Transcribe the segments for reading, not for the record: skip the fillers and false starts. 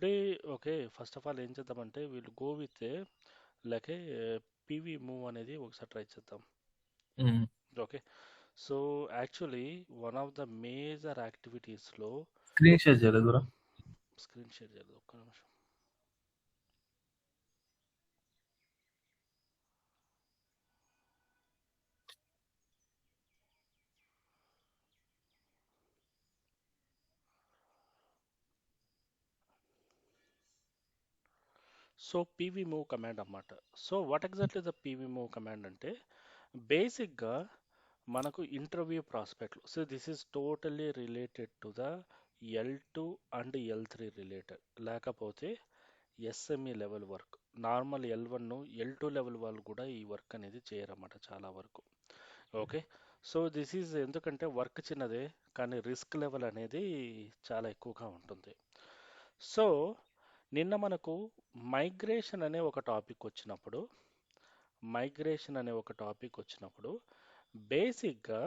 Today okay. First of all ఏం చేద్దామంటే వీళ్ళు go with like PV move అనేది ఒకసారి ట్రై చేద్దాం. Okay. So actually one of the major యాక్టివిటీస్లో స్క్రీన్ షేర్ చేయలేదు. స్క్రీన్ షేర్ చేయలేదు ఒక్క నిమిషం. సో పీవీ మూవ్ కమాండ్ అన్నమాట. So what exactly the PV move command అంటే బేసిక్గా మనకు ఇంటర్వ్యూ ప్రాస్పెక్ట్లు. So this is totally related to the L2 and L3 related, లేకపోతే SME level work. Normal L1 L2 level వాళ్ళు కూడా ఈ వర్క్ అనేది చేయరన్నమాట చాలా వరకు. ఓకే. సో దిస్ ఈజ్ ఎందుకంటే వర్క్ చిన్నదే కానీ రిస్క్ లెవెల్ అనేది చాలా ఎక్కువగా ఉంటుంది. సో నిన్న మనకు మైగ్రేషన్ అనే ఒక టాపిక్ వచ్చినప్పుడు మైగ్రేషన్ అనే ఒక టాపిక్ వచ్చినప్పుడు బేసిక్గా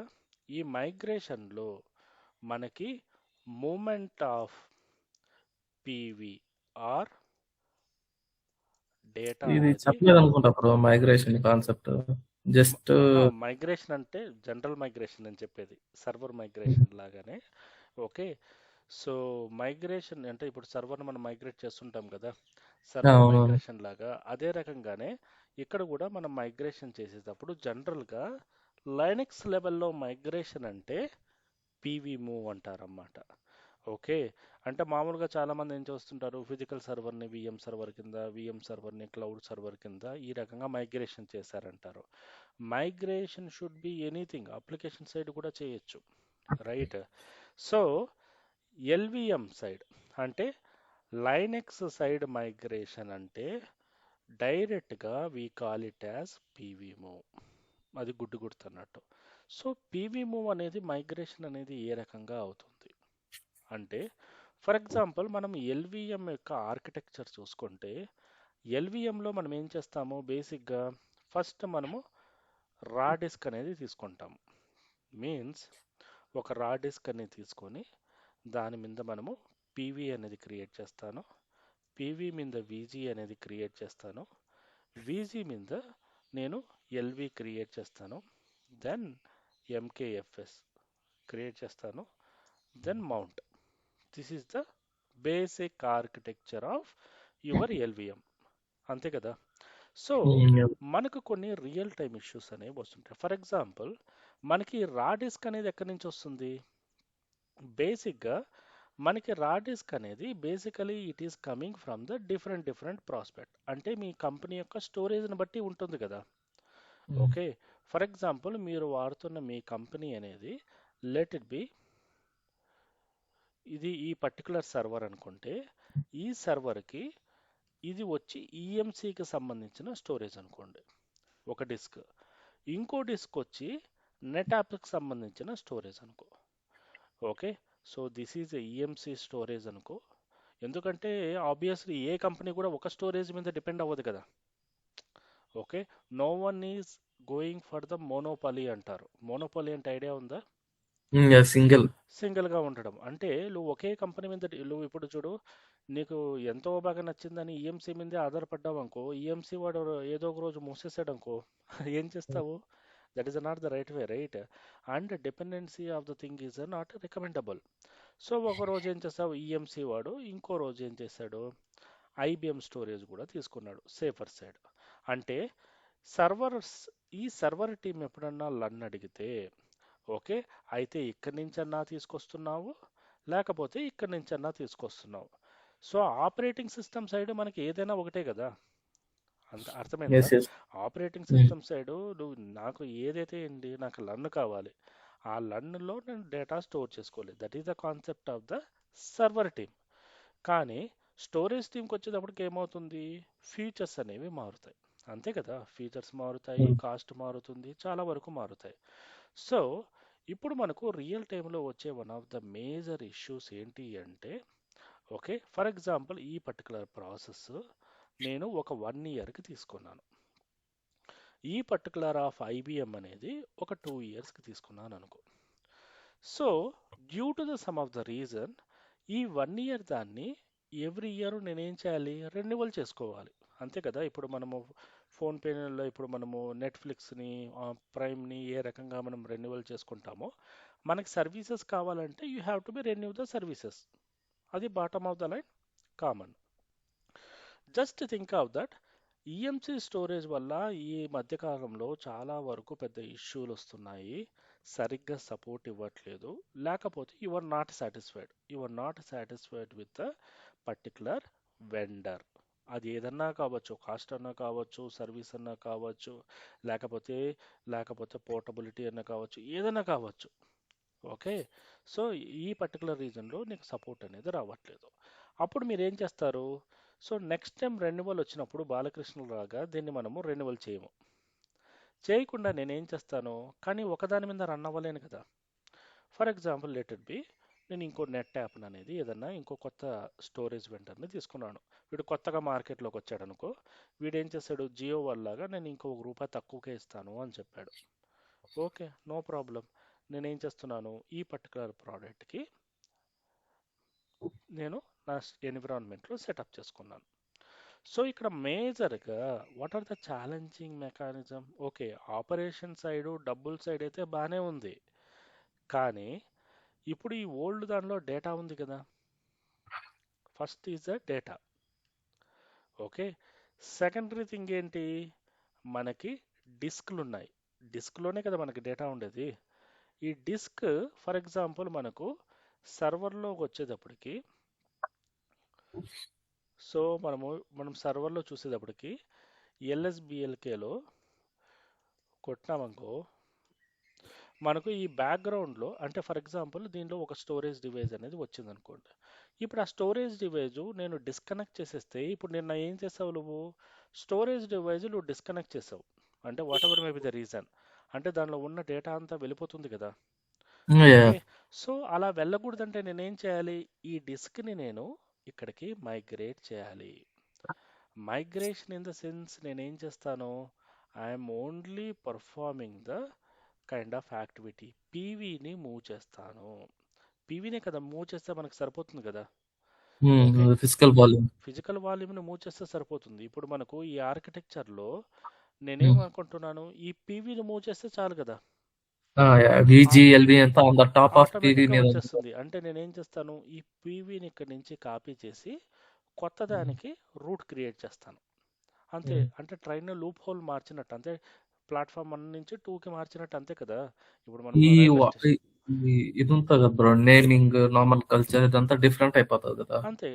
ఈ మైగ్రేషన్లో మనకి moment of PV or data ఇది అనేది చెప్పలేదు అనుకుంటా bro, migration concept. Just migration అంటే జనరల్ మైగ్రేషన్ అని చెప్పేది సర్వర్ మైగ్రేషన్ లాగానే. ఓకే. సో మైగ్రేషన్ అంటే ఇప్పుడు సర్వర్ని మనం మైగ్రేట్ చేస్తుంటాం కదా, సర్వర్ అవునవును. మైగ్రేషన్ లాగా అదే రకంగానే ఇక్కడ కూడా మనం మైగ్రేషన్ చేసేటప్పుడు జనరల్గా లైనక్స్ లెవెల్లో మైగ్రేషన్ అంటే పీవీ మూవ్ అంటారన్నమాట. ఓకే. అంటే మామూలుగా చాలామంది ఏం చేస్తుంటారు, ఫిజికల్ సర్వర్ని విఎం సర్వర్ కింద, విఎం సర్వర్ని క్లౌడ్ సర్వర్ కింద ఈ రకంగా మైగ్రేషన్ చేశారంటారు. Migration should be anything, application side కూడా చేయొచ్చు, రైట్? సో ఎల్విఎం సైడ్ అంటే లైనెక్స్ సైడ్ మైగ్రేషన్ అంటే డైరెక్ట్గా we call it as PV move. అది గుడ్డు గుర్తున్నట్టు. సో పీవీ మూవ్ అనేది మైగ్రేషన్ అనేది ఏ రకంగా అవుతుంది అంటే, ఫర్ ఎగ్జాంపుల్ మనం ఎల్విఎం యొక్క ఆర్కిటెక్చర్ చూసుకుంటే ఎల్విఎంలో మనం ఏం చేస్తాము బేసిక్గా ఫస్ట్ మనము రా డిస్క్ అనేది తీసుకుంటాము. మీన్స్ ఒక రా డిస్క్ అనేది తీసుకొని దాని మీద మనము పీవీ అనేది క్రియేట్ చేస్తాను, పీవీ మీద వీజీ అనేది క్రియేట్ చేస్తాను, వీజీ మీద నేను ఎల్వి క్రియేట్ చేస్తాను, దెన్ ఎంకేఎఫ్ఎస్ క్రియేట్ చేస్తాను, then mount. This is the basic architecture of your LVM. అంతే కదా? సో మనకు కొన్ని రియల్ టైమ్ ఇష్యూస్ అనేవి వస్తుంటాయి. ఫర్ ఎగ్జాంపుల్ మనకి రా డిస్క్ అనేది ఎక్కడి నుంచి వస్తుంది? బేసిక్గా మనకి రా డిస్క్ అనేది basically it is coming from the different different prospect. అంటే మీ కంపెనీ యొక్క స్టోరేజ్ని బట్టి ఉంటుంది కదా. ఓకే. ఫర్ ఎగ్జాంపుల్ మీరు వాడుతున్న మీ కంపెనీ అనేది లెట్ ఇట్ బి ఇది ఈ పర్టికులర్ సర్వర్ అనుకుంటే ఈ సర్వర్కి ఇది వచ్చి ఈఎంసీకి సంబంధించిన స్టోరేజ్ అనుకోండి ఒక డిస్క్, ఇంకో డిస్క్ వచ్చి నెట్ యాప్కి సంబంధించిన స్టోరేజ్ అనుకో. Okay. So this is EMC storage అనుకో. ఎందుకంటే ఆబ్వియస్లీ ఏ కంపెనీ కూడా ఒక స్టోరేజ్ మీద డిపెండ్ అవ్వదు కదా. Okay. No one is going for the monopoly అంటారు. మోనోపాలీ అంటే ఐడియా ఉందా? సింగిల్. సింగిల్గా ఉండడం అంటే నువ్వు ఒకే కంపెనీ మీద నువ్వు ఇప్పుడు చూడు, నీకు ఎంతో బాగా నచ్చిందని ఈఎంసీ మీదే ఆధారపడ్డావు అనుకో, ఈఎంసీ వాడు ఏదో ఒక రోజు మూసేసాడు అనుకో ఏం చేస్తావు? That is not the right way, right? And dependency of the thing is not recommendable. So ఒక రోజు ఏం చేస్తావు, ఈఎంసీ వాడు ఇంకో రోజు ఏం చేశాడు, ఐబిఎం స్టోరేజ్ కూడా తీసుకున్నాడు సేఫర్ సైడ్. అంటే సర్వర్స్, ఈ సర్వర్ టీం ఎప్పుడన్నా లన్ అడిగితే ఓకే అయితే ఇక్కడి నుంచన్నా తీసుకొస్తున్నావు, లేకపోతే ఇక్కడి నుంచన్నా తీసుకొస్తున్నావు. సో ఆపరేటింగ్ సిస్టమ్ సైడ్ మనకి ఏదైనా ఒకటే కదా. అంత అర్థమైందా? Yes yes. Operating system side నువ్వు నాకు ఏదైతే ఏంటి నాకు లన్ కావాలి, ఆ లన్లో నేను డేటా స్టోర్ చేసుకోవాలి. That is the concept of the server team. కానీ స్టోరేజ్ టీంకి వచ్చేటప్పటికి ఏమవుతుంది, ఫీచర్స్ అనేవి మారుతాయి. అంతే కదా, ఫీచర్స్ మారుతాయి, కాస్ట్ మారుతుంది, చాలా వరకు మారుతాయి. సో ఇప్పుడు మనకు రియల్ టైంలో వచ్చే one of the major issues ఏంటి అంటే ఓకే ఫర్ ఎగ్జాంపుల్ ఈ పర్టికులర్ ప్రాసెస్ నేను ఒక 1 ఇయర్కి తీసుకున్నాను, ఈ పర్టికులర్ ఆఫ్ ఐబిఎం అనేది ఒక 2 ఇయర్స్కి తీసుకున్నాను అనుకో. So due to the sum of the reason ఈ 1 ఇయర్ దాన్ని ఎవ్రీ ఇయర్ నేనేం చేయాలి, రెన్యువల్ చేసుకోవాలి. అంతే కదా. ఇప్పుడు మనము ఫోన్పేలో ఇప్పుడు మనము నెట్ఫ్లిక్స్ని, ప్రైమ్ని ఏ రకంగా మనం రెన్యువల్ చేసుకుంటామో, మనకి సర్వీసెస్ కావాలంటే you have to be renew the services. అది bottom of the line common. Just think of that EMC storage వల్ల ఈ మధ్యకాలంలో చాలా వరకు పెద్ద ఇష్యూలు వస్తున్నాయి. సరిగ్గా సపోర్ట్ ఇవ్వట్లేదు, లేకపోతే you are not satisfied with the particular vendor. అది ఏదన్నా కావచ్చు, కాస్ట్ అన్నా కావచ్చు, సర్వీస్ అన్నా కావచ్చు, లేకపోతే లేకపోతే పోర్టబిలిటీ అన్నా కావచ్చు, ఏదన్నా కావచ్చు. ఓకే. సో ఈ పర్టికులర్ రీజన్లో నీకు సపోర్ట్ అనేది రావట్లేదు. అప్పుడు మీరు ఏం చేస్తారు? సో నెక్స్ట్ టైం రెన్యువల్ వచ్చినప్పుడు బాలకృష్ణ లాగా దీన్ని మనము రెన్యువల్ చేయము. చేయకుండా నేనేం చేస్తాను, కానీ ఒకదాని మీద రన్ అవ్వలేను కదా. For example let it B, నేను ఇంకో నెట్ యాప్ అనేది ఏదన్నా ఇంకో కొత్త స్టోరేజ్ వెండర్ని తీసుకున్నాను. వీడు కొత్తగా మార్కెట్లోకి వచ్చాడు అనుకో. వీడు ఏం చేస్తాడు, జియో వాళ్ళలాగా నేను ఇంకో రూపాయి తక్కువకే ఇస్తాను అని చెప్పాడు. Okay, no problem. నేనేం చేస్తున్నాను, ఈ పర్టికులర్ ప్రోడక్ట్కి నేను నా ఎన్విరాన్మెంట్లో సెటప్ చేసుకున్నాను. సో ఇక్కడ మేజర్గా what are the challenging mechanism? Okay, operation side డబ్బుల సైడ్ అయితే బాగానే ఉంది, కానీ ఇప్పుడు ఈ ఓల్డ్ దానిలో డేటా ఉంది కదా. First is the data. Okay. Secondary thing ఏంటి, మనకి డిస్క్లు ఉన్నాయి. డిస్క్లోనే కదా మనకి డేటా ఉండేది. ఈ డిస్క్ ఫర్ ఎగ్జాంపుల్ మనకు సర్వర్లోకి వచ్చేటప్పటికి, సో మనం సర్వర్లో చూసేటప్పటికి ఎల్ఎస్బిఎల్కేలో కొట్టినామనుకో, మనకు ఈ బ్యాక్గ్రౌండ్లో అంటే ఫర్ ఎగ్జాంపుల్ దీనిలో ఒక స్టోరేజ్ డివైస్ అనేది వచ్చిందనుకోండి. ఇప్పుడు ఆ స్టోరేజ్ డివైజ్ నేను డిస్కనెక్ట్ చేసేస్తే, ఇప్పుడు నిన్న ఏం చేసావు నువ్వు, స్టోరేజ్ డివైజ్ నువ్వు డిస్కనెక్ట్ చేసావు అంటే what ever may be the reason, అంటే దానిలో ఉన్న డేటా అంతా వెళ్ళిపోతుంది కదా. Yeah. ఓకే. సో అలా వెళ్ళకూడదంటే నేనేం చేయాలి, ఈ డిస్క్ని నేను ఇక్కడికి మైగ్రేట్ చేయాలి. మైగ్రేషన్ ఇన్ ద సెన్స్ నేనేం చేస్తాను, I'm only performing the kind of activity. పీవీని మూవ్ చేస్తాను. పీవీనే కదా మూవ్ చేస్తే మనకు సరిపోతుంది కదా. ఓకే. Physical volume. ఫిజికల్ వాల్యూమ్ని మూవ్ చేస్తే సరిపోతుంది. ఇప్పుడు మనకు ఈ ఆర్కిటెక్చర్లో Hmm. నేనేమనుకుంటున్నాను, ఈ పీవీని మూవ్ చేస్తే చాలు కదా. Yeah. VG, ఆటో LV అంతా on the top of PV ఆటోమేటిక్గా మీద ఉంది. వచ్చేస్తుంది. అంటే నేనేం చేస్తాను, ఈ పీవీని ఇక్కడి నుంచి కాపీ చేసి కొత్త దానికి రూట్ క్రియేట్ చేస్తాను. అంతే. Hmm. అంటే ట్రైన్ లూప్ హోల్ మార్చినట్టు, అంతే. ప్లాట్ఫామ్ 1 నుంచి 2కి మార్చినట్టు, అంతే కదా. ఇప్పుడు ఈ మనకు రైల్వే స్టేషన్ ఇది ఉంటుంది కదా బ్రో, నేమింగ్, నార్మల్ కల్చర్ ఇదంతా డిఫరెంట్ అయిపోతుంది కదా. అంతే.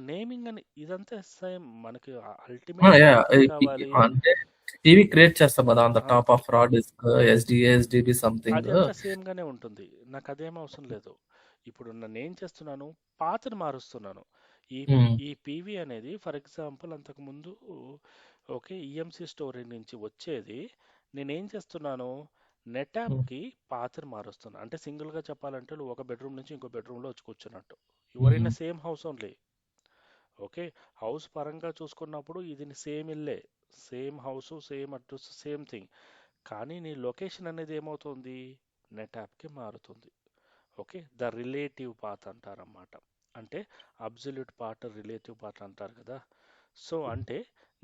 నేమింగ్ అని ఇదంతా సేమ్. మనకి అల్టిమేట్గా Yeah. మనకేం కావాలి, అంటే టీవీ క్రియేట్ చేస్తాం కదా ఆన్ ద ఆ, టాప్ ఆఫ్ రా డిస్క్, ఎస్డిబి సంథింగ్. అది అంతా సేమ్గానే ఉంటుంది. నాకు అదేం అవసరం లేదు. ఇప్పుడు నన్ను ఏం చేస్తున్నాను, పాతను మారుస్తున్నాను. ఈ ఈ పీవీ అనేది ఫర్ ఎగ్జాంపుల్ అంతకుముందు ఓకే ఈఎంసీ స్టోరేజ్ నుంచి వచ్చేది. నేనేం చేస్తున్నాను, నెట్ యాప్కి పాతను మారుస్తున్నాను. అంటే సింగిల్గా చెప్పాలంటే నువ్వు ఒక బెడ్రూమ్ నుంచి ఇంకో బెడ్రూమ్లో వచ్చి కూర్చున్నట్టు. Your in same house only. Okay. House పరంగా చూసుకున్నప్పుడు ఇది సేమ్ ఇల్లే, same house, same address, same thing. కానీ నీ లొకేషన్ అనేది ఏమవుతుంది, నెట్ యాప్కి మారుతుంది. ఓకే. ద రిలేటివ్ పాత్ అంటారన్నమాట. అంటే అబ్సల్యూట్ పార్ట్, రిలేటివ్ పార్ట్ అంటారు కదా. సో అంటే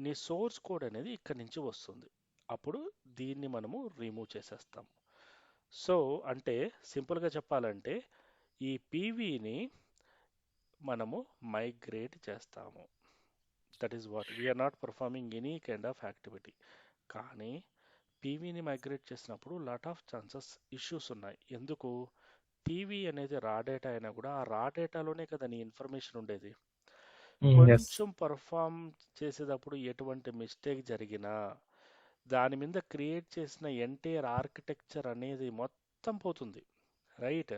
నీ సోర్స్ కోడ్ అనేది ఇక్కడి నుంచి వస్తుంది. అప్పుడు దీన్ని మనము రిమూవ్ చేసేస్తాం. సో అంటే సింపుల్గా చెప్పాలంటే ఈ పీవీని మనము మైగ్రేట్ చేస్తాము. That is what we are not performing any kind of activity. కానీ పీవీని మైగ్రేట్ చేసినప్పుడు లాట్ ఆఫ్ ఛాన్సెస్ ఇష్యూస్ ఉన్నాయి. ఎందుకు, పీవీ అనేది రా డేటా అయినా కూడా ఆ రా డేటాలోనే కదా నీ ఇన్ఫర్మేషన్ ఉండేది. ఎస్. కొంచెం పర్ఫామ్ చేసేటప్పుడు ఎటువంటి మిస్టేక్ జరిగినా దాని మీద క్రియేట్ చేసిన ఎంటైర్ ఆర్కిటెక్చర్ అనేది మొత్తం పోతుంది. రైట్.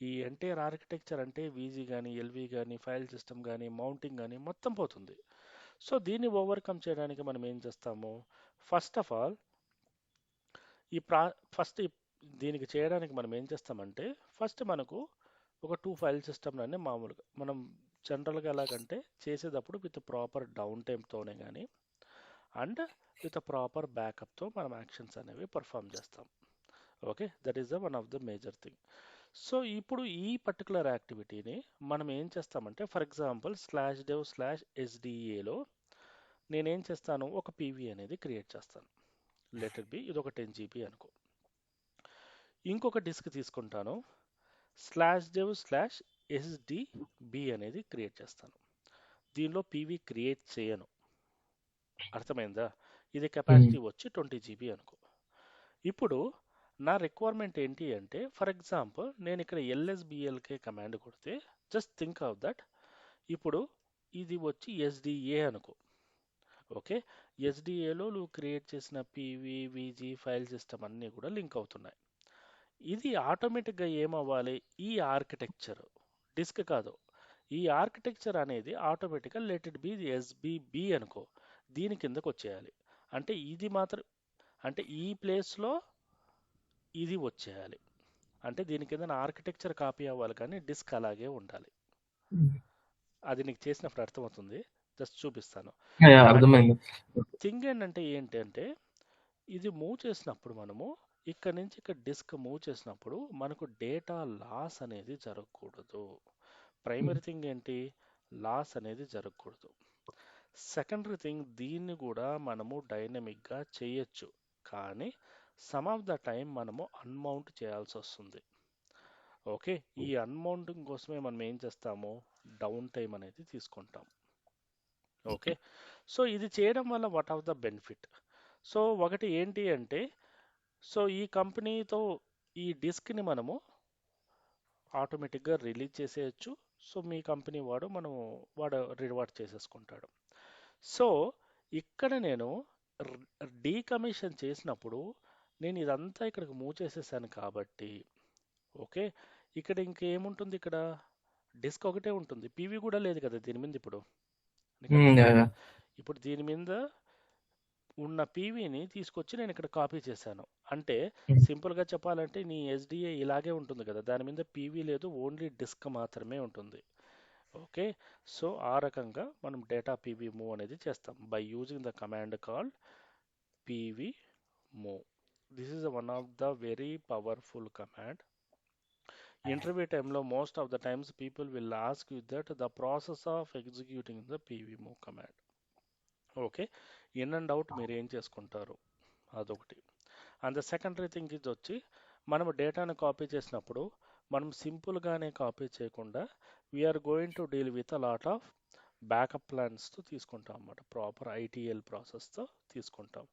ఈ ఎంటైర్ ఆర్కిటెక్చర్ అంటే వీజీ కానీ, ఎల్వి కానీ, ఫైల్ సిస్టమ్ కానీ, మౌంటింగ్ కానీ మొత్తం పోతుంది. సో దీన్ని ఓవర్కమ్ చేయడానికి మనం ఏం చేస్తాము, ఫస్ట్ ఆఫ్ ఆల్ ఈ ప్రా ఫస్ట్ దీనికి చేయడానికి మనం ఏం చేస్తామంటే, ఫస్ట్ మనకు ఒక 2 ఫైల్ సిస్టమ్ అనే మామూలుగా మనం జనరల్గా ఎలాగంటే చేసేటప్పుడు విత్ ప్రాపర్ డౌన్ టైమ్తోనే కానీ అండ్ విత్ ప్రాపర్ బ్యాకప్తో మనం యాక్షన్స్ అనేవి పర్ఫామ్ చేస్తాం. Okay. That is the one of the major thing. So ఇప్పుడు ఈ పర్టికులర్ యాక్టివిటీని మనం ఏం చేస్తామంటే ఫర్ ఎగ్జాంపుల్ /dev/sdaలో నేనేం చేస్తాను ఒక పీవీ అనేది క్రియేట్ చేస్తాను. లెటర్ బి ఇది ఒక 10 GB అనుకో. ఇంకొక డిస్క్ తీసుకుంటాను /dev/sdb అనేది క్రియేట్ చేస్తాను. దీనిలో పీవీ క్రియేట్ చేయను. అర్థమైందా? ఇది కెపాసిటీ వచ్చి 20 GB అనుకో. ఇప్పుడు నా రిక్వైర్మెంట్ ఏంటి అంటే ఫర్ ఎగ్జాంపుల్ నేను ఇక్కడ lsblk కమాండ్ కొడితే జస్ట్ థింక్ ఆఫ్ దట్ ఇప్పుడు ఇది వచ్చి ఎస్డిఏ అనుకో. ఓకే, ఎస్డిఏలో నువ్వు క్రియేట్ చేసిన పీవీ విజీ ఫైల్ సిస్టమ్ అన్నీ కూడా లింక్ అవుతున్నాయి. ఇది ఆటోమేటిక్గా ఏమవ్వాలి, ఈ ఆర్కిటెక్చర్ డిస్క్ కాదు, ఈ ఆర్కిటెక్చర్ అనేది ఆటోమేటిక్గా లెట్ ఇట్ బి ఎస్బిబి అనుకో, దీని కిందకు వచ్చేయాలి. అంటే ఇది మాత్రం, అంటే ఈ ప్లేస్లో ఇది వచ్చేయాలి. అంటే దీని కింద నా ఆర్కిటెక్చర్ కాపీ అవ్వాలి కానీ డిస్క్ అలాగే ఉండాలి. అది నీకు చేసినప్పుడు అర్థమవుతుంది, జస్ట్ చూపిస్తాను. అర్థమైంది. థింగ్ ఏంటంటే ఇది మూవ్ చేసినప్పుడు మనము ఇక్కడ నుంచి ఇక్కడ డిస్క్ మూవ్ చేసినప్పుడు మనకు డేటా లాస్ అనేది జరగకూడదు. ప్రైమరీ థింగ్ ఏంటి, లాస్ అనేది జరగకూడదు. సెకండరీ థింగ్ దీన్ని కూడా మనము డైనమిక్గా చేయొచ్చు, కానీ సమ్ ఆఫ్ ద టైం మనము అన్మౌంట్ చేయాల్సి వస్తుంది. ఓకే, ఈ అన్మౌంటింగ్ కోసమే మనం ఏం చేస్తాము, డౌన్ టైం అనేది తీసుకుంటాం. ఓకే, సో ఇది చేయడం వల్ల what of the benefit. So ఒకటి ఏంటి అంటే, సో ఈ కంపెనీతో ఈ డిస్క్ని మనము ఆటోమేటిక్గా రిలీజ్ చేసేయచ్చు. సో మీ కంపెనీ వాడు రివార్డ్ చేసేసుకుంటాడు. సో ఇక్కడ నేను డీకమిషన్ చేసినప్పుడు నేను ఇదంతా ఇక్కడికి మూవ్ చేసేసాను కాబట్టి ఓకే, ఇక్కడ ఇంకేముంటుంది, ఇక్కడ డిస్క్ ఒకటే ఉంటుంది, పీవీ కూడా లేదు కదా దీని మీద. ఇప్పుడు నీకు అర్థమైందా? ఇప్పుడు దీని మీద ఉన్న పీవీని తీసుకొచ్చి నేను ఇక్కడ కాపీ చేశాను. అంటే సింపుల్గా చెప్పాలంటే నీ ఎస్డిఏ ఇలాగే ఉంటుంది కదా, దాని మీద పీవీ లేదు, ఓన్లీ డిస్క్ మాత్రమే ఉంటుంది. ఓకే, సో ఆ రకంగా మనం డేటా పీవీ మూవ్ అనేది చేస్తాం by using the command called PV move. This is one of the very powerful command. Interview టైంలో most of the times people will ask you that the process of executing the PV move command. Okay, in and out మీరు ఏం చేసుకుంటారు అదొకటి. And the secondary thing ఇది వచ్చి మనం డేటాను copy చేసినప్పుడు మనం సింపుల్గానే కాపీ చేయకుండా we are going to deal with a lot of backup ప్లాన్స్తో తీసుకుంటాం అన్నమాట. ప్రాపర్ ఐటీఎల్ ప్రాసెస్తో తీసుకుంటాం.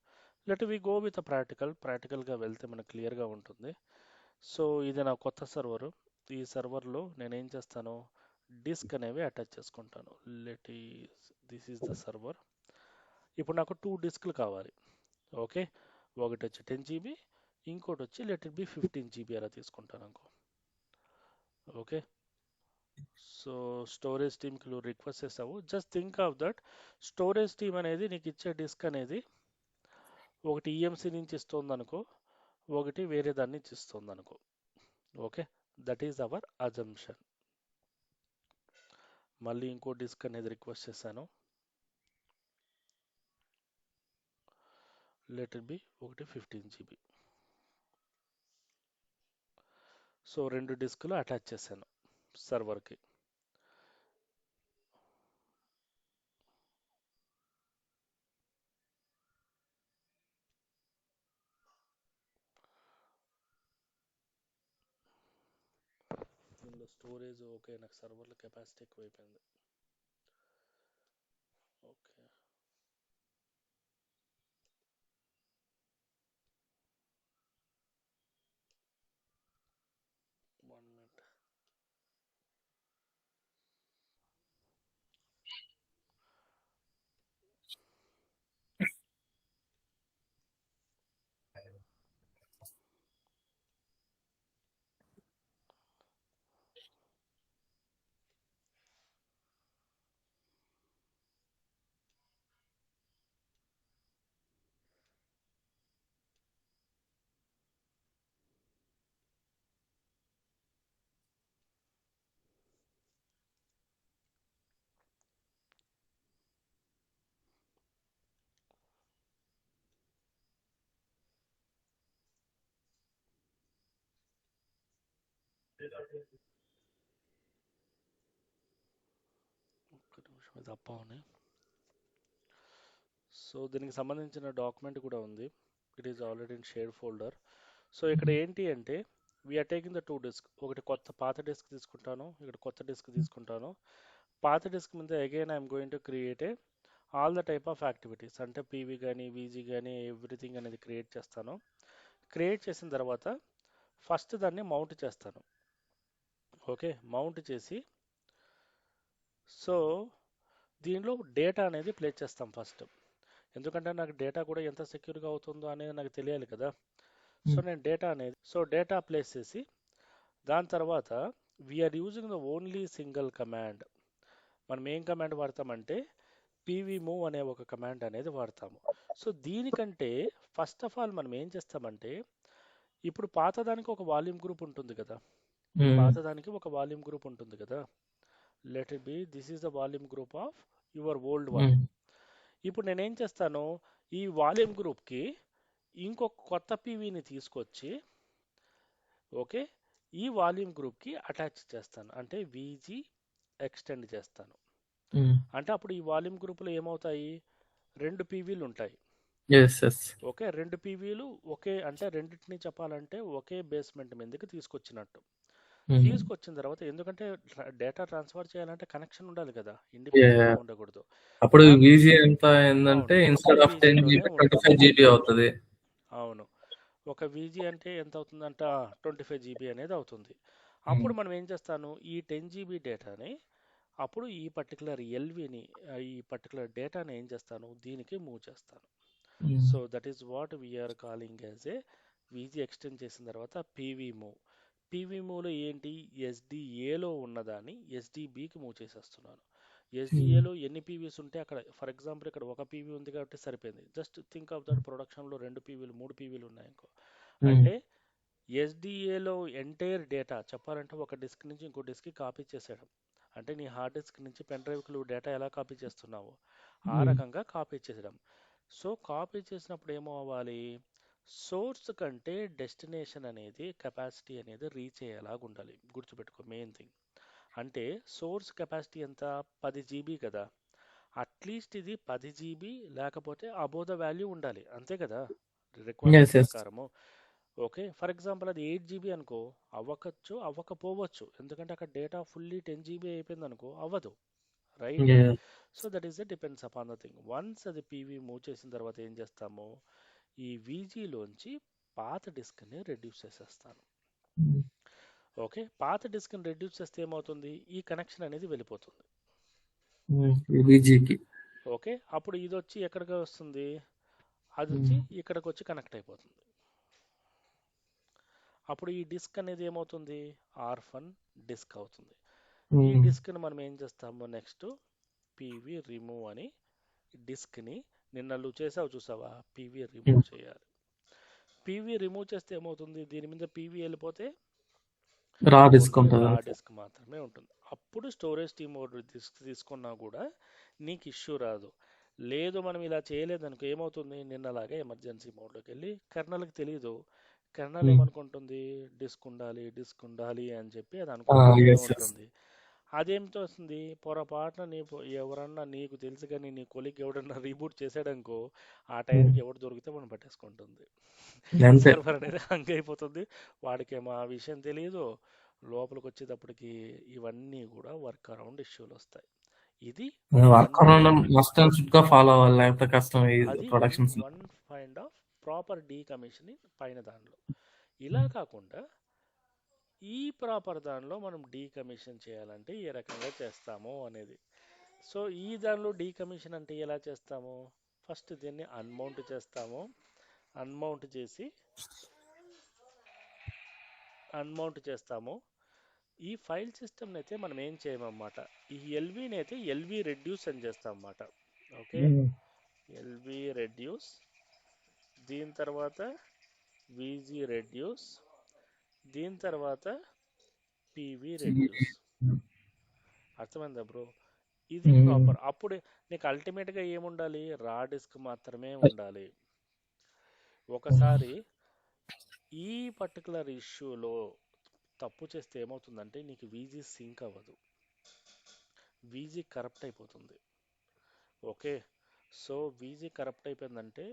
లెట్ వి గో విత్ ప్రాక్టికల్గా వెళ్తే మనకు క్లియర్గా ఉంటుంది. సో ఇది నా కొత్త సర్వరు. ఈ సర్వర్లో నేనేం చేస్తాను, డిస్క్ అనేవి అటాచ్ చేసుకుంటాను. This is the server. ఇప్పుడు నాకు 2 డిస్క్లు కావాలి. ఓకే, ఒకటి వచ్చి 10 GB, ఇంకోటి వచ్చి లెట్ ఇట్ బి 15 GB అలా తీసుకుంటాను అనుకో. ఓకే, సో స్టోరేజ్ టీమ్కి నువ్వు రిక్వెస్ట్ చేస్తావు. Just think of that storage team అనేది నీకు ఇచ్చే డిస్క్ అనేది ఒకటి ఈఎంసీ నుంచి ఇస్తుంది అనుకో, ఒకటి వేరే దాని నుంచి ఇస్తుంది అనుకో. Okay, that is our assumption. మళ్ళీ ఇంకో డిస్క్ అనేది రిక్వెస్ట్ చేశాను. లెట్ ఇట్ బి ఒకటి 15 GB. సో 2 డిస్కులు అటాచ్ చేశాను సర్వర్కి. దీనిలో స్టోరేజ్ ఓకే, నాకు సర్వర్లో కెపాసిటీ ఎక్కువైపోయింది. Okay, 1 minute. ఒక్క నిమిషం ఇది అప్ అవని. సో దీనికి సంబంధించిన డాక్యుమెంట్ కూడా ఉంది. It is already in share folder. So ఇక్కడ ఏంటి అంటే we are taking the two disk. ఒకటి పాత డిస్క్ తీసుకుంటాను, ఇక్కడ కొత్త డిస్క్ తీసుకుంటాను. పాత డిస్క్ మీద again I'm going to create all the type of activities, అంటే పీవీ కానీ వీజీ కానీ ఎవ్రీథింగ్ అనేది క్రియేట్ చేస్తాను. క్రియేట్ చేసిన తర్వాత ఫస్ట్ దాన్ని మౌంట్ చేస్తాను. ఓకే, మౌంట్ చేసి సో దీనిలో డేటా అనేది ప్లే చేస్తాం ఫస్ట్. ఎందుకంటే నాకు డేటా కూడా ఎంత సెక్యూర్గా అవుతుందో అనేది నాకు తెలియాలి కదా. సో నేను డేటా ప్లేస్ చేసి దాని తర్వాత we are using the only single command. మనం ఏం కమాండ్ వాడతామంటే pvmove అనే ఒక కమాండ్ అనేది వాడతాము. సో దీనికంటే ఫస్ట్ ఆఫ్ ఆల్ మనం ఏం చేస్తామంటే ఇప్పుడు పాతదానికి ఒక వాల్యూమ్ గ్రూప్ ఉంటుంది కదా, పాతదానికి ఒక వాల్యూమ్ గ్రూప్ ఉంటుంది కదా. Let it B this is the volume group of your old one. ఇప్పుడు నేనేం చేస్తాను, ఈ వాల్యూమ్ గ్రూప్కి ఇంకొక కొత్త పీవీని తీసుకొచ్చి ఓకే ఈ వాల్యూమ్ గ్రూప్కి అటాచ్ చేస్తాను, అంటే వీజీ ఎక్స్టెండ్ చేస్తాను. అంటే అప్పుడు ఈ వాల్యూమ్ గ్రూప్లో ఏమవుతాయి, రెండు పీవీలు ఉంటాయి. ఓకే, రెండు పీవీలు ఒకే, అంటే రెండింటిని చెప్పాలంటే ఒకే బేస్మెంట్ మీదకి తీసుకొచ్చినట్టు. తీసుకొచ్చిన తర్వాత ఎందుకంటే డేటా ట్రాన్స్ఫర్ చేయాలంటే కనెక్షన్ ఉండాలి కదా, ఇండిపెండెంట్ ఉండకూడదు. అప్పుడు VG ఎంత ఏంటంటే ఇన్స్టెడ్ ఆఫ్ 10 GB 25 GB అవుతుంది. అవును, ఒక VG అంటే ఎంత అవుతుందంట 25 GB అనేది అవుతుంది. అప్పుడు మనం ఏం చేస్తాను, ఈ 10 GB డేటాని అప్పుడు ఈ పర్టికులర్ ఎల్విని, ఈ పర్టికులర్ డేటాని ఏం చేస్తాను, దీనికి మూవ్ చేస్తాను. So that is what we are calling as a VG extend చేసిన తర్వాత pvmove. pvmoveలో ఏంటి, ఎస్డిఏలో ఉన్నదాన్ని ఎస్డిబికి మూవ్ చేసేస్తున్నాను. ఎస్డిఏలో ఎన్ని పీవీస్ ఉంటే అక్కడ, ఫర్ ఎగ్జాంపుల్ ఇక్కడ ఒక పీవీ ఉంది కాబట్టి సరిపోయింది. జస్ట్ థింక్ ఆఫ్ దట్ ప్రొడక్షన్లో 2 పీవీలు 3 పీవీలు ఉన్నాయనుకో, అంటే ఎస్డిఏలో ఎంటైర్ డేటా చెప్పాలంటే ఒక డిస్క్ నుంచి ఇంకో డిస్క్కి కాపీ చేసేయడం. అంటే నీ హార్డ్ డిస్క్ నుంచి పెన్ డ్రైవ్కి డేటా ఎలా కాపీ చేస్తున్నావు ఆ రకంగా కాపీ చేసేయడం. సో కాపీ చేసినప్పుడు ఏమో అవ్వాలి, సోర్స్ కంటే డెస్టినేషన్ అనేది కెపాసిటీ అనేది రీచ్ అయ్యేలాగా ఉండాలి. గుర్తుపెట్టుకో మెయిన్ థింగ్. అంటే సోర్స్ కెపాసిటీ ఎంత 10 GB కదా, అట్లీస్ట్ ఇది 10 GB లేకపోతే అబోవ్ ద వాల్యూ ఉండాలి, అంతే కదా రిక్వైర్మెంట్ ప్రకారము. ఓకే, ఫర్ ఎగ్జాంపుల్ అది 8 GB అనుకో, అవ్వకచ్చు అవ్వకపోవచ్చు, ఎందుకంటే అక్కడ డేటా ఫుల్లీ 10 GB అయిపోయింది అనుకో అవ్వదు, right. So that is the depends upon the thing. Once అది పీవీ మూవ్ చేసిన తర్వాత ఏం చేస్తాము, ఈ వీజీలోంచి పాత డిస్క్ని రెడ్యూస్ చేసేస్తాను. ఓకే, పాత డిస్క్ని రెడ్యూస్ చేస్తే ఏమవుతుంది, ఈ కనెక్షన్ అనేది వెళ్ళిపోతుంది వీజీకి. ఓకే, అప్పుడు ఇది వచ్చి ఎక్కడికి వస్తుంది, అది వచ్చి ఇక్కడికి వచ్చి కనెక్ట్ అయిపోతుంది. అప్పుడు ఈ డిస్క్ అనేది ఏమవుతుంది, ఆర్ఫన్ డిస్క్ అవుతుంది. ఈ డిస్క్ని మనం ఏం చేస్తాము, నెక్స్ట్ పీవీ రిమూవ్ అని డిస్క్ని నిన్న నువ్వు చేసావు చూసావా, పీవీ రిమూవ్ చేయాలి. పీవీ రిమూవ్ చేస్తే ఏమవుతుంది, దీని మీద పీవీ వెళ్ళిపోతే రా డిస్క్ మాత్రమే ఉంటుంది. అప్పుడు స్టోరేజ్ టీమ్ డిస్క్ తీసుకున్నా కూడా నీకు ఇష్యూ రాదు. లేదు మనం ఇలా చేయలేదనుకో ఏమవుతుంది, నిన్నలాగా ఎమర్జెన్సీ మోడ్లోకి వెళ్ళి కెర్నల్కి తెలియదు, కెర్నల్ ఏమనుకుంటుంది, డిస్క్ ఉండాలి అని చెప్పి అది అనుకుంటుంది. అదేమిటో వస్తుంది, పొరపాటున ఎవరన్నా నీకు తెలుసు కానీ నీ కొలిక్ ఎవడన్నా రీబూట్ చేసాడనుకో, ఆ టైంకి ఎవడు దొరికితే మనం పట్టేసుకుంటుంది, సర్వర్ అనేది హంగ్ అయిపోతుంది. వాడికేమో ఆ విషయం తెలియదు, లోపలికి వచ్చేటప్పటికి ఇవన్నీ కూడా వర్క్ అరౌండ్ ఇష్యూలు వస్తాయి. ఇది వన్ కైండ్ ఆఫ్ ప్రాపర్ డీకమిషనింగ్ పైన దానిలో. ఇలా కాకుండా ఈ ప్రాపర్ దానిలో మనం డీకమిషన్ చేయాలంటే ఏ రకంగా చేస్తాము అనేది. సో ఈ దానిలో డీకమిషన్ అంటే ఎలా చేస్తాము, ఫస్ట్ దీన్ని అన్మౌంట్ చేస్తాము. అన్మౌంట్ చేస్తాము. ఈ ఫైల్ సిస్టమ్ని అయితే మనం ఏం చేయమన్నమాట, ఈ ఎల్వీని అయితే ఎల్వీ రెడ్యూస్ అని చేస్తాం అన్నమాట. ఓకే, ఎల్వీ రెడ్యూస్, దీని తర్వాత వీజీ రెడ్యూస్, దీని తర్వాత పీవీ రెడ్యూస్. అర్థమైందా బ్రో, ఇది ప్రాపర్. అప్పుడు నీకు అల్టిమేట్గా ఏముండాలి, రా డిస్క్ మాత్రమే ఉండాలి. ఒకసారి ఈ పర్టికులర్ ఇష్యూలో తప్పు చేస్తే ఏమవుతుందంటే నీకు వీజీ సింక్ అవ్వదు, వీజీ కరప్ట్ అయిపోతుంది. ఓకే, సో వీజీ కరప్ట్ అయిపోయిందంటే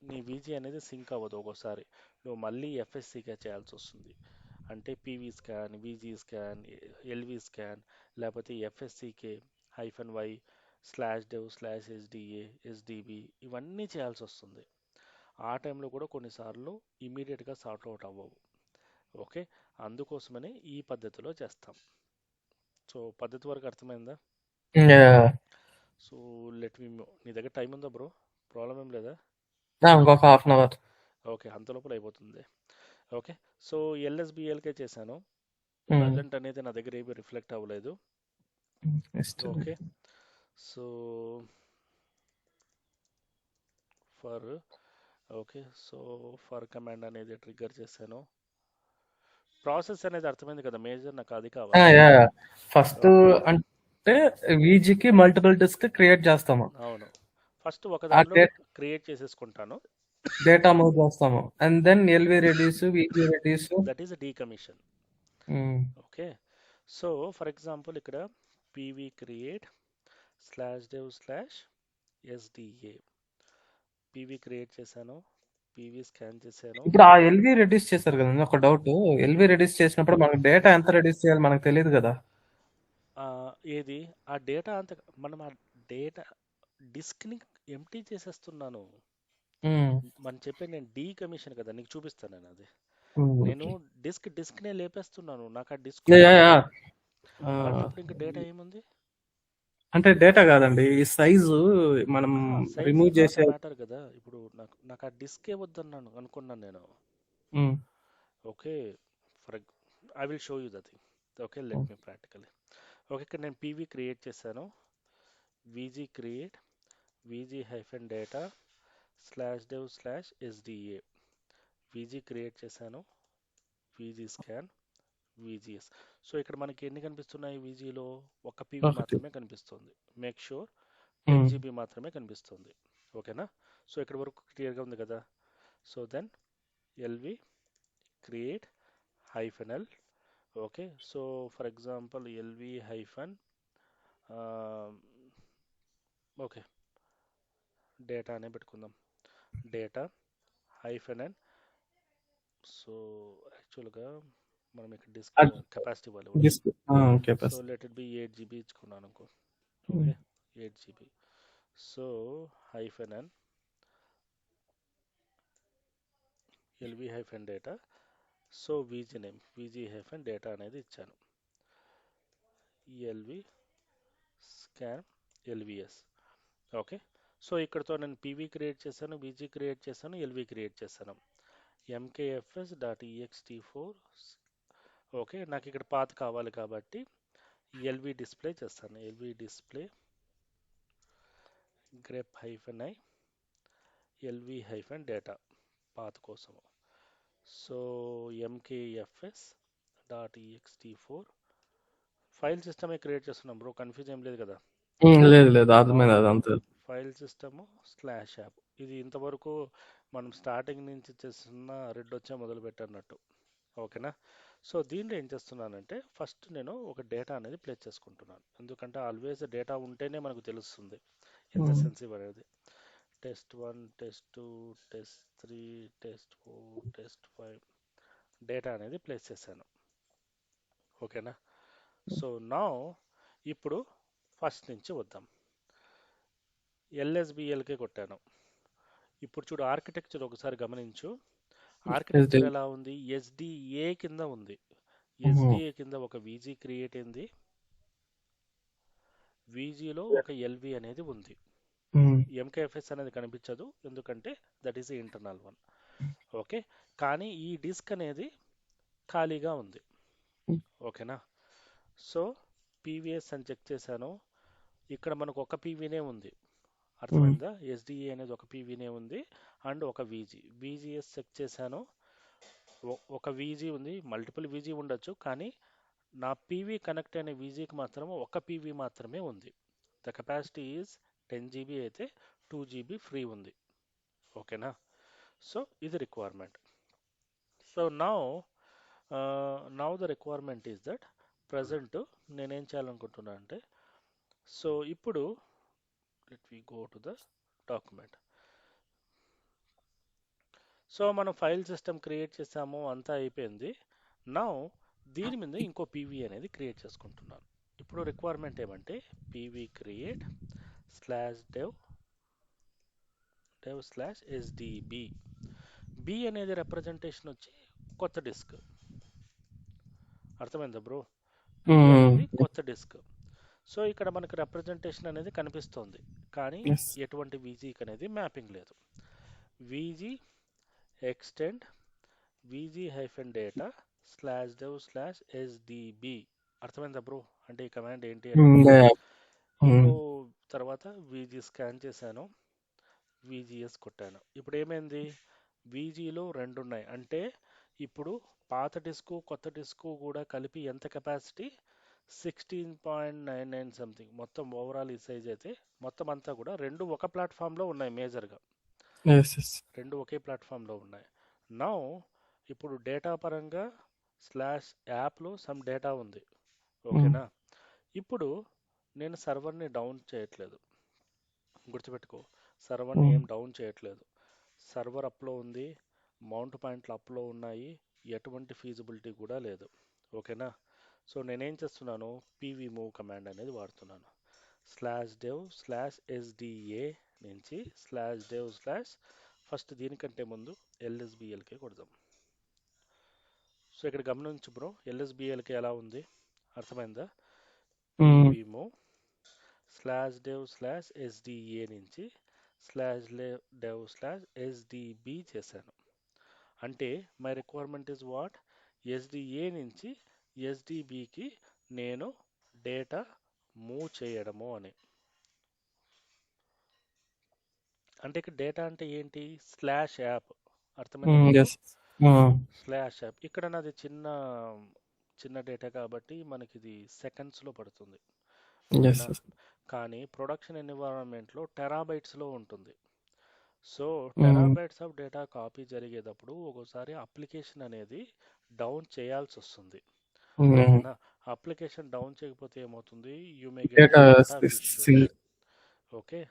నీ వీజీ అనేది సింక్ అవ్వదు. ఒక్కోసారి నువ్వు మళ్ళీ ఎఫ్ఎస్సిగా చేయాల్సి వస్తుంది. అంటే PV scan, VG scan, LV scan, లేకపోతే ఎఫ్ఎస్సికే -y /dev /sda ఎస్డిబి ఇవన్నీ చేయాల్సి వస్తుంది. ఆ టైంలో కూడా కొన్నిసార్లు ఇమీడియట్గా సార్ట్ అవుట్ అవ్వవు. ఓకే, అందుకోసమనే ఈ పద్ధతిలో చేస్తాం. సో పద్ధతి వరకు అర్థమైందా? Yeah. సో లెట్ మీ నీ దగ్గర టైం ఉందా బ్రో? ప్రాబ్లం ఏం లేదా? ఇంకొక హాఫ్ అన్ అవర్. ఓకే, అంత లోపల అయిపోతుంది. ఓకే, సో ఎల్ఎస్బిఎల్కే చేశాను. ప్రజెంట్ అనేది నా దగ్గర ఏమీ రిఫ్లెక్ట్ అవ్వలేదు. Okay, so for okay, so for command అనేది ట్రిగ్గర్ చేశాను. ప్రాసెస్ అనేది అర్థమైంది కదా మేజర్, నాకు అది కావాలి. ఫస్ట్ ఓకే, అంటే వీజీకి మల్టిపుల్ డిస్క్ క్రియేట్ చేస్తాము, అవును. ఫస్ట్ ఒక ఆ దానిలో క్రియేట్ చేసేసుకుంటాను. డేటా మూవ్ చేస్తాము, and then LV reduce, VG reduce. That is decommission. Okay, so for example ఇక్కడ pv create /dev /sda pv create చేశాను, pv స్కాన్ చేశాను. ఇప్పుడు ఆ ఎల్వి రెడ్యూస్ చేశారు కదండి, ఒక డౌట్. ఎల్వి రెడ్యూస్ చేసినప్పుడు మనకు డేటా ఎంత రెడ్యూస్ చేయాలి మనకు తెలియదు కదా. ఏది ఆ డేటా అంత మనం ఆ డేటా డిస్క్ని ఎంటీ చేసేస్తున్నాను. మనం చెప్పే నేను డీకమిషన్ కదా, నీకు చూపిస్తాను నేను అది. నేను డిస్క్నే లేపేస్తున్నాను, నాకు ఆ డిస్క్ అట్లప్పుడు ఇంకా డేటా ఏముంది అంటే డేటా కాదండి, ఈ సైజు మనం రిమూవ్ చేసే మ్యాటర్ కదా. ఇప్పుడు నాకు ఆ డిస్కే వద్దన్నాను అనుకున్నాను నేను. Okay, for I will show you the thing. Okay, let me practical. Okay, ఇక్కడ నేను పీవీ క్రియేట్ చేశాను, VG create VG -data /dev /sda VG create చేశాను, వీజీ స్కాన్, వీజీఎస్. సో ఇక్కడ మనకి ఎన్ని కనిపిస్తున్నాయి వీజీలో? ఒక పీవీ మాత్రమే కనిపిస్తుంది. మేక్ షూర్ 10 GB మాత్రమే కనిపిస్తుంది. ఓకేనా? సో ఇక్కడ వరకు క్లియర్గా ఉంది కదా. So then LV create -l. Okay, so for example LV okay data అనే పెట్టుకుందాం, డేటా -n. సో యాక్చువల్గా మనం ఇక్కడ డిస్క్ కెపాసిటీ ఇవ్వాలి. So let it be 8 GB ఇచ్చుకున్నాను అనుకో. Okay, 8 GB. So -n LV -data. So VG name VG -data అనేది ఇచ్చాను, LV scan LVS. Okay, so ఇక్కడతో నేను పీవీ క్రియేట్ చేశాను, వీజీ క్రియేట్ చేశాను, ఎల్వి క్రియేట్ చేశాను. mkfs.ext4. ఓకే, నాకు ఇక్కడ పాత్ కావాలి కాబట్టి ఎల్వి డిస్ప్లే చేస్తాను, LV display grep -i LV -data path కోసము. సో mkfs.ext4 ఫైల్ సిస్టమే క్రియేట్ చేస్తున్నాం బ్రో, కన్ఫ్యూజ్ ఏం లేదు కదా. లేదు అర్థమైంది అదంతా. File system /app. ఇది ఇంతవరకు మనం స్టార్టింగ్ నుంచి చేస్తున్న రెడ్ వచ్చే మొదలు పెట్టన్నట్టు. ఓకేనా? సో దీంట్లో ఏం చేస్తున్నానంటే ఫస్ట్ నేను ఒక డేటా అనేది ప్లేస్ చేసుకుంటున్నాను, ఎందుకంటే ఆల్వేస్ డేటా ఉంటేనే మనకు తెలుస్తుంది ఎంత సెన్సిటివ్ అనేది. test1 test2 test3 test4 test5 data అనేది ప్లేస్ చేశాను. ఓకేనా? సో నా ఇప్పుడు ఫస్ట్ నుంచి వద్దాం. ఎల్ఎస్బిఎల్కే కొట్టాను. ఇప్పుడు చూడు ఆర్కిటెక్చర్ ఒకసారి గమనించు. ఆర్కిటెక్చర్ ఎలా ఉంది? ఎస్డిఏ కింద ఉంది. ఎస్డిఏ కింద ఒక వీజీ క్రియేట్ అయింది, వీజీలో ఒక ఎల్వి అనేది ఉంది. ఎంకేఎఫ్ఎస్ అనేది కనిపించదు, ఎందుకంటే that is internal one. Okay, కానీ ఈ డిస్క్ అనేది ఖాళీగా ఉంది. ఓకేనా? సో పీవీఎస్ అని చెక్ చేశాను, ఇక్కడ మనకు ఒక పీవీనే ఉంది. అర్థమైందా? ఎస్డిఏ అనేది ఒక పీవీనే ఉంది అండ్ ఒక వీజీఎస్ చెక్ చేశాను, ఒక వీజీ ఉంది. మల్టిపుల్ వీజీ ఉండొచ్చు, కానీ నా పీవీ కనెక్ట్ అయిన వీజీకి మాత్రం ఒక పీవీ మాత్రమే ఉంది. ద కెపాసిటీ ఈజ్ 10 GB అయితే 2 GB ఫ్రీ ఉంది. ఓకేనా? సో ఇది requirement. So now now the requirement is that present నేనేం చేయాలనుకుంటున్నా అంటే సో ఇప్పుడు let we go to the document. So మనం ఫైల్ సిస్టమ్ క్రియేట్ చేసాము, అంతా అయిపోయింది. నౌ దీని మీద ఇంకో పీవీ అనేది క్రియేట్ చేసుకుంటున్నాను. ఇప్పుడు రిక్వైర్మెంట్ ఏమంటే PV create /dev /sdb. B అనేది రిప్రజెంటేషన్ వచ్చి కొత్త డిస్క్. అర్థమైందా బ్రో? బి అనేది కొత్త డిస్క్. సో ఇక్కడ మనకి రిప్రజెంటేషన్ అనేది కనిపిస్తుంది, కానీ ఎస్ ఎటువంటి VGకి అనేది మ్యాపింగ్ లేదు. VG extend vg-data /dev /sdb. అర్థమైందా బ్రో? అంటే ఈ కమాండ్ ఏంటి అనేది. ఇప్పుడు తర్వాత VG స్కాన్ చేశాను, VGS కొట్టాను. ఇప్పుడు ఏమైంది? VGలో రెండు ఉన్నాయి. అంటే ఇప్పుడు పాత డిస్కు కొత్త డిస్కు కూడా కలిపి ఎంత కెపాసిటీ? 16.99 సంథింగ్. మొత్తం ఓవరాల్ ఈ సైజ్ అయితే మొత్తం అంతా కూడా రెండు ఒక ప్లాట్ఫామ్లో ఉన్నాయి మేజర్గా. రెండు ఒకే ప్లాట్ఫామ్లో ఉన్నాయి. నౌ ఇప్పుడు డేటా పరంగా /యాప్లో సమ్ డేటా ఉంది, ఓకేనా? ఇప్పుడు నేను సర్వర్ని డౌన్ చేయట్లేదు, గుర్తుపెట్టుకో. సర్వర్ని ఏం డౌన్ చేయట్లేదు. సర్వర్ అప్లో ఉంది, మౌంట్ పాయింట్లు అప్లో ఉన్నాయి, ఎటువంటి ఫీజిబిలిటీ కూడా లేదు, ఓకేనా? సో నేనేం చేస్తున్నాను, పీవీ మూవ్ కమాండ్ అనేది వాడుతున్నాను. /dev /sda నుంచి /dev/ ఫస్ట్ దీనికంటే ముందు LSBLK కొడదాం. సో ఇక్కడ గమనించు బ్రో, LSBLK ఎలా ఉంది, అర్థమైందా? పీవీ మూవ్ /dev /sda నుంచి /dev /sdb చేశాను. అంటే my requirement is what? SDA నుంచి SDBకి నేను డేటా మూవ్ చేయడము అని. అంటే ఇక్కడ డేటా అంటే ఏంటి? /యాప్. అర్థమైందా? /యాప్. ఇక్కడ నాది చిన్న డేటా కాబట్టి మనకి ఇది సెకండ్స్లో పడుతుంది, ఓకేనా? కానీ ప్రొడక్షన్ ఎన్విరాన్మెంట్లో టెరాబైట్స్లో ఉంటుంది. So terabytes of data copy జరిగేటప్పుడు ఒక్కోసారి అప్లికేషన్ అనేది డౌన్ చేయాల్సి వస్తుంది, ఓకేనా? అప్లికేషన్ డౌన్ చేయకపోతే ఏమవుతుంది? You may get okay.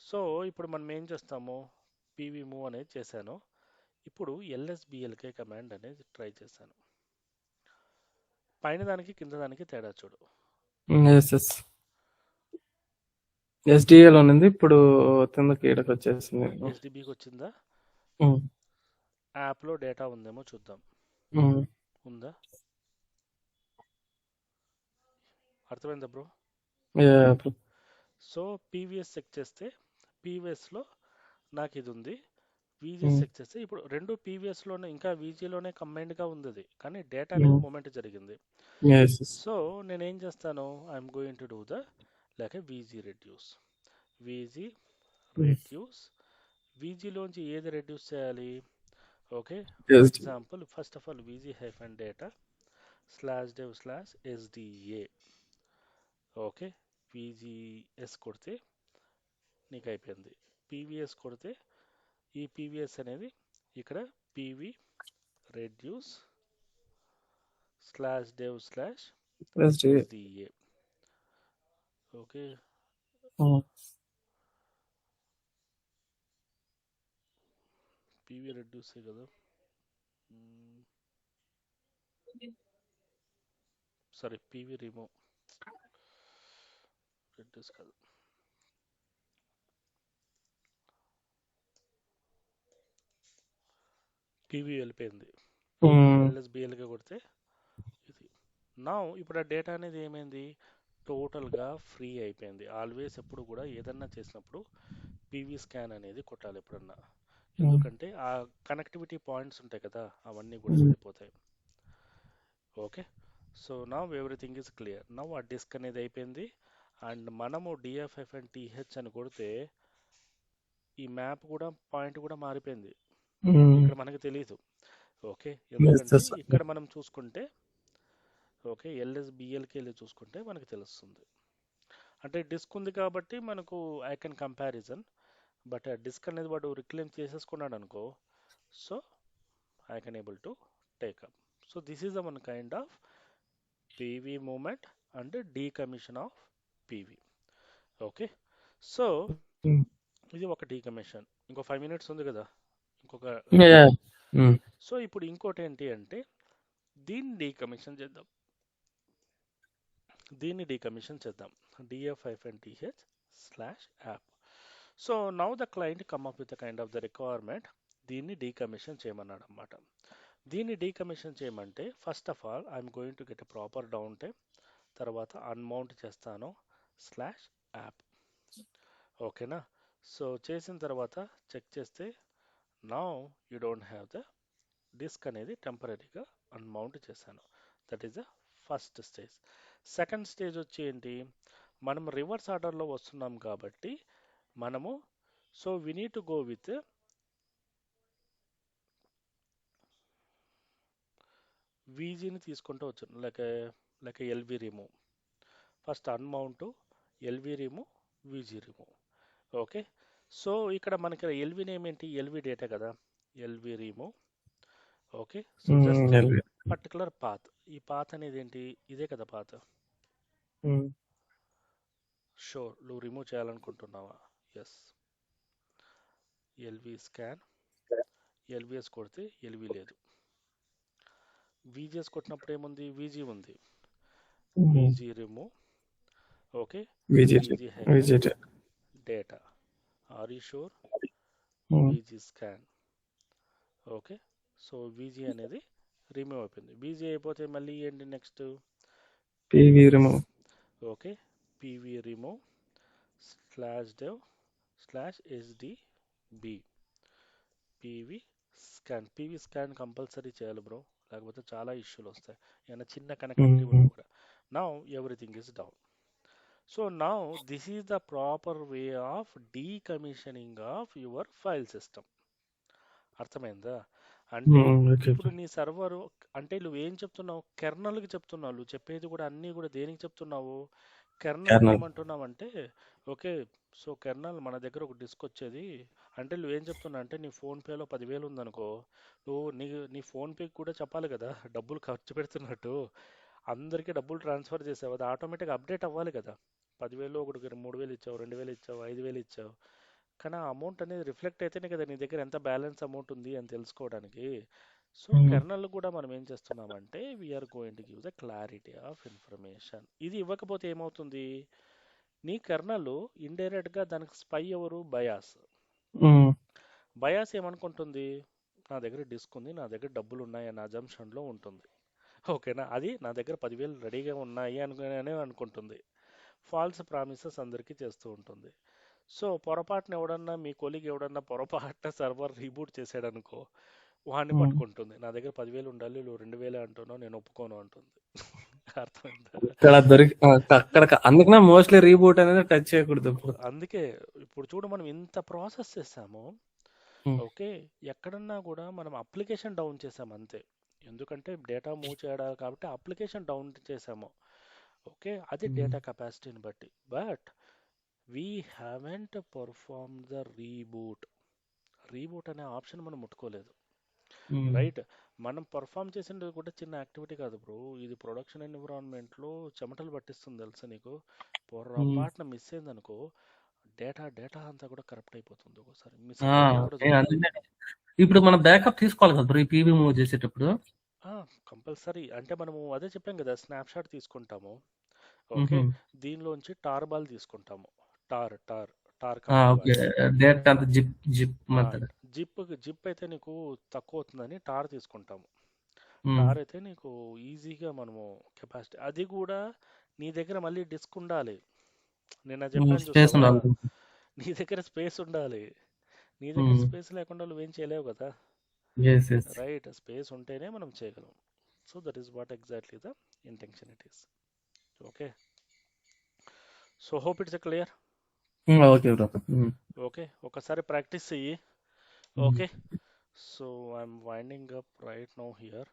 So ఇప్పుడు మనం ఏం చేస్తాము, పీవీ మూవ్ అనేది చేశాను. ఇప్పుడు LSBLK కమాండ్ అనేది ట్రై చేశాను. పైన దానికి కింద దానికి తేడా చూడు. SDAలో ఉంది, ఇప్పుడు కిందకి ఈడకి వచ్చేసింది. SDBకి వచ్చిందా? యాప్లో డేటా ఉందేమో చూద్దాం. ఉందా? అర్థమైందా బ్రో? సో పీవీఎస్ చెక్ చేస్తే పీవీఎస్లో నాకు ఇది ఉంది, VGS చెక్ చేస్తే ఇప్పుడు రెండు పీవీఎస్లోనే ఇంకా VGలోనే కంబైన్డ్గా ఉంది అది, కానీ డేటా అనేది మూమెంట్ జరిగింది. సో నేనేం చేస్తాను, I'm going to do the like VG reduce. VGలోంచి ఏది రెడ్యూస్ చేయాలి? Okay, for example first of all VG-data /dev /sda. Okay, VGS కొడితే నీకు అయిపోయింది. పీవీఎస్ కొడితే ఈ పీవీఎస్ అనేది ఇక్కడ PV reduce /dev /sda. Okay, PV reduce కదా, సారీ పీవీ రిమూవ్, రెడ్యూస్ కాదు. పీవీ వెళ్ళిపోయింది, LSBLK కొడితే ఇది. నా ఇప్పుడు ఆ డేటా అనేది ఏమైంది? టోటల్గా ఫ్రీ అయిపోయింది. ఆల్వేస్ ఎప్పుడు కూడా ఏదన్నా చేసినప్పుడు పీవీ స్కాన్ అనేది కొట్టాలి ఎప్పుడన్నా, ఎందుకంటే ఆ కనెక్టివిటీ పాయింట్స్ ఉంటాయి కదా, అవన్నీ కూడా వెళ్ళిపోతాయి. Okay, so now everything is clear. Now ఆ డిస్క్ అనేది అయిపోయింది. అండ్ మనము DF-TH అని కొడితే ఈ మ్యాప్ కూడా పాయింట్ కూడా మారిపోయింది, ఇక్కడ మనకు తెలియదు. ఓకే, ఎందుకంటే ఇక్కడ మనం చూసుకుంటే ఓకే LSBLK చూసుకుంటే మనకు తెలుస్తుంది. అంటే డిస్క్ ఉంది కాబట్టి మనకు I can comparison, but disk అనేది వాడు రిక్లెయిమ్ చేసేసుకున్నాడు అనుకో, so I can able to take up. So this is the one kind of PV movement and decommission of PV. Okay. So ఇది ఒక డీకమిషన్. ఇంకో 5 minutes ఉంది కదా, ఇంకొక Yeah. సో ఇప్పుడు ఇంకోటి ఏంటి అంటే దీన్ని డీకమిషన్ చేద్దాం. df-th/app. So now the client come up with kind of the requirement. దీన్ని డీకమిషన్ చేయమన్నాడు అనమాట. దీన్ని డీకమిషన్ చేయమంటే first of all I'm going to get a proper downtime, తర్వాత అన్మౌంట్ చేస్తాను /app. ఓకేనా? సో చేసిన తర్వాత చెక్ చేస్తే now you don't have the disk అనేది టెంపరీగా అన్మౌంట్ చేశాను. That is the first stage. Second stage వచ్చి ఏంటి, మనం రివర్స్ ఆర్డర్లో వస్తున్నాం కాబట్టి మనము so we need to go with వీజీని తీసుకుంటూ వచ్చాను, like LV remove. First unmount, LV remove, VG remove. Okay. So ఇక్కడ మనకి ఎల్వి నేమ్ ఏంటి, ఎల్వి డేటా కదా, LV remove. Okay. So just particular path. ఈ పాత్ అనేది ఏంటి, ఇదే కదా పాత్. షూర్ నువ్వు రిమూవ్ చేయాలనుకుంటున్నావా? ఎస్. ఎల్వి స్కాన్, ఎల్విఎస్ కొడితే ఎల్వి లేదు. విజిఎస్ కొట్టినప్పుడు ఏముంది, విజీ ఉంది. VG remove. Okay. VG data. Are you sure? VG scan. Okay. So VG అనేది రిమూవ్ అయిపోయింది. విజీ అయిపోతే మళ్ళీ ఏంటి next, PV remove. Okay. PV remove /dev/sdb. PV scan. PV scan compulsory చేయాలి బ్రో, లేకపోతే చాలా ఇష్యూలు వస్తాయి, ఏమైనా చిన్న కనెక్టివిటీ ఉన్నా కూడా. Now everything is down. So now this is the proper way of decommissioning of your file system. అర్థమైందా? అంటే ఇప్పుడు నీ సర్వర్ అంటే నువ్వు ఏం చెప్తున్నావు, కెర్నల్కి చెప్తున్నావు. నువ్వు చెప్పేది కూడా అన్నీ కూడా దేనికి చెప్తున్నావు, కెర్నల్ ఏమంటున్నావు అంటే ఓకే. సో కెర్నల్ మన దగ్గర ఒక డిస్క్ వచ్చేది అంటే నువ్వు ఏం చెప్తున్నావు అంటే నీ ఫోన్పేలో 10,000 ఉందనుకో, నువ్వు నీ ఫోన్పేకి కూడా చెప్పాలి కదా డబ్బులు ఖర్చు పెడుతున్నట్టు. అందరికీ డబ్బులు ట్రాన్స్ఫర్ చేసావు, అది ఆటోమేటిక్గా అప్డేట్ అవ్వాలి కదా. 10,000 ఒకటికి 3,000 ఇచ్చావు, 2,000 ఇచ్చావు, 5,000 ఇచ్చావు, కానీ ఆ అమౌంట్ అనేది రిఫ్లెక్ట్ అయితేనే కదా నీ దగ్గర ఎంత బ్యాలెన్స్ అమౌంట్ ఉంది అని తెలుసుకోవడానికి. సో కెర్నల్ కూడా మనం ఏం చేస్తున్నామంటే we are going to give the clarity of information. ఇది ఇవ్వకపోతే ఏమవుతుంది, నీ కెర్నల్ ఇండైరెక్ట్గా దానికి స్పై ఎవరు, బయాస్. బయాస్ ఏమనుకుంటుంది, నా దగ్గర డిస్క్ ఉంది, నా దగ్గర డబ్బులు ఉన్నాయి అన్న అజంప్షన్లో ఉంటుంది. ఓకేనా? అది నా దగ్గర 10,000 రెడీగా ఉన్నాయి అనుకునే అనుకుంటుంది. ఫాల్స్ ప్రామిసెస్ అందరికీ చేస్తూ ఉంటుంది. సో పొరపాటున ఎవడన్నా మీ కొలీగ్ ఎవడన్నా పొరపాటున సర్వర్ రీబూట్ చేసాడు అనుకో, వాడిని పట్టుకుంటుంది. నా దగ్గర 10,000 ఉండాలి, నువ్వు 2,000 అంటున్నావు, నేను ఒప్పుకోను అంటుంది. అర్థమైందా? అందుకనే మోస్ట్లీ రీబూట్ అనేది టచ్ చేయకూడదు. అందుకే ఇప్పుడు చూడు మనం ఇంత ప్రాసెస్ చేసాము. ఓకే. ఎక్కడన్నా కూడా మనం అప్లికేషన్ డౌన్ చేసాము అంతే, ఎందుకంటే డేటా మూవ్ చేయడాలి కాబట్టి అప్లికేషన్ డౌన్ చేసాము. ఓకే. అది డేటా కెపాసిటీని బట్టి. But we haven't perform the reboot. Reboot అనే ఆప్షన్ మనం ముట్టుకోలేదు, రైట్? మనం పర్ఫామ్ చేసింది కూడా చిన్న యాక్టివిటీ కాదు బ్రో, ఇది ప్రొడక్షన్ ఎన్విరాన్మెంట్లో చెమటలు పట్టిస్తుంది తెలుసా నీకు. పొరపాటున మిస్ అయింది అనుకో, డేటా అంతా కూడా కరప్ట్ అయిపోతుంది ఒకసారి. మిస్ ఇప్పుడు మనం బ్యాకప్ తీసుకోవాలి కదా బ్రో ఈ పీవీ మూవ్ చేసేటప్పుడు. కంపల్సరీ. అంటే మనము అదే చెప్పాం కదా, స్నాప్ షాట్ తీసుకుంటాము. ఓకే. దీనిలోంచి టార్ బాల్ తీసుకుంటాము. టార్ జిప్ అయితే నీకు తక్కువ అవుతుందని టార్ తీసుకుంటాము. టార్ అయితే నీకు ఈజీగా మనము కెపాసిటీ, అది కూడా నీ దగ్గర మళ్ళీ డిస్క్ ఉండాలి. నేను చెప్పాను, నీ దగ్గర స్పేస్ ఉండాలి. నీ దగ్గర స్పేస్ లేకుండా నువ్వేం చేయలేవు కదా, రైట్? స్పేస్ ఉంటేనే మనం చేయగలం. So that is what exactly the intention it is. Okay. So hope it's clear. Okay. ఒకసారి ప్రాక్టీస్ చెయ్యి. Okay. So I'm winding up right now here.